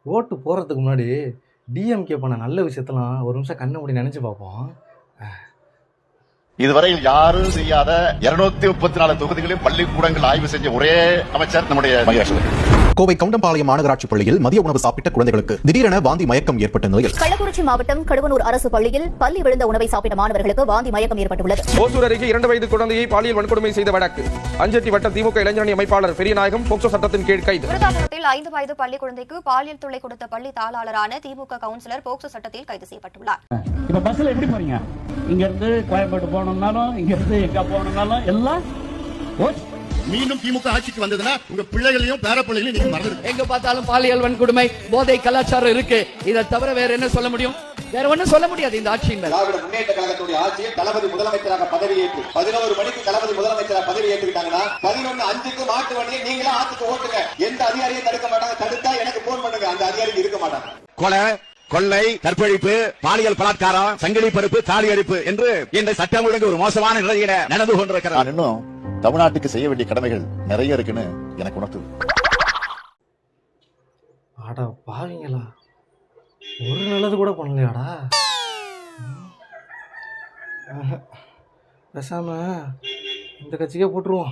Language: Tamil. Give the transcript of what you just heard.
ஓட்டு போடுறதுக்கு முன்னாடி டிஎம்கே பண்ண நல்ல விஷயத்தெல்லாம் ஒரு நிமிஷம் கண்ண மூடி நினைச்சு பார்ப்போம். இதுவரையில் யாரும் செய்யாத 234 தொகுதிகளில் பள்ளிக்கூடங்கள் ஆய்வு செஞ்ச ஒரே அமைச்சர் நம்முடைய மகேஷ். கோவை கவுண்டம்பாளையம் மாநகராட்சி பள்ளியில் மதிய உணவு சாப்பிட்ட குழந்தைகளுக்கு திடீரென வாந்தி மயக்கம் ஏற்பட்ட நிலையில் கள்ளக்குறிச்சி மாவட்டம் கடுவனூர் அரசு பள்ளியில் பள்ளி விழுந்த உணவை சாப்பிட்ட மாணவர்களுக்கு வாந்தி மயக்கம் ஏற்பட்டுள்ளது. ஓசூர் அருகே 2 வயது குழந்தையை பாலியல் வன்கொடுமை செய்த வழக்கு அஞ்சட்டி வட்ட திமுக இளைஞரணி அமைப்பாளர் பெரியநாயகம் போக்சோ சட்டத்தின் கீழ் கைது. விருதாச்சலத்தில் 5 வயது பள்ளி குழந்தைக்கு பாலியல் தொல்லை கொடுத்த பள்ளி தாளாளரான திமுக கவுன்சிலர் போக்சோ சட்டத்தில் கைது செய்யப்பட்டுள்ளார். இப்ப பஸ்ல எப்படி போறீங்க? இங்க இருந்து கோயம்பேடு போகணும்னாலும் இங்க இருந்து எங்க போகணும்னாலும் எல்லாம் மீண்டும் திமுக ஆட்சிக்கு வந்ததுன்னா உங்க பிள்ளைகளையும் பேர பிள்ளைகளையும் நீங்க மறந்துடுங்க. எங்க பார்த்தாலும் பாலியல் வன்கொடுமை, போதை கலாச்சாரம் இருக்கு. இதை தவிர வேற என்ன சொல்ல முடியும்? வேற ஒண்ணும் சொல்ல முடியாது. இந்த ஆட்சியின் திராவிட முன்னேற்ற கழகத்துடைய ஆட்சியில் தளபதி முதலமைச்சராக பதவியேற்று 11 மணிக்கு தளபதி முதலமைச்சராக பதவி ஏற்றுக்கிட்டாங்கன்னா 11:05க்கு மாட்டு வண்டியை நீங்களா ஆத்துக்கு ஓட்டுங்க. எந்த அதிகாரியும் தடுக்க மாட்டாங்க. தடுத்தா எனக்கு போன் பண்ணுங்க. அந்த அதிகாரி இருக்க மாட்டாங்க. கொலை, கொள்ளை, கற்பழிப்பு, பாலியல் பலாத்காரம், சங்கிலி பருப்பு, தாலி அரிப்பு என்று இந்த சட்டம் ஒழுங்கு ஒரு மோசமான நிலையில நடந்து கொண்டிருக்கிறார். இன்னும் தமிழ்நாட்டுக்கு செய்ய வேண்டிய கடமைகள் நிறைய இருக்குன்னு எனக்கு உணர்த்துது. ஆடா பாவீங்களா, ஒரு நல்லது கூட பண்ணலையாடா. பேசாம இந்த கட்சிக்கே போட்டுருவோம்.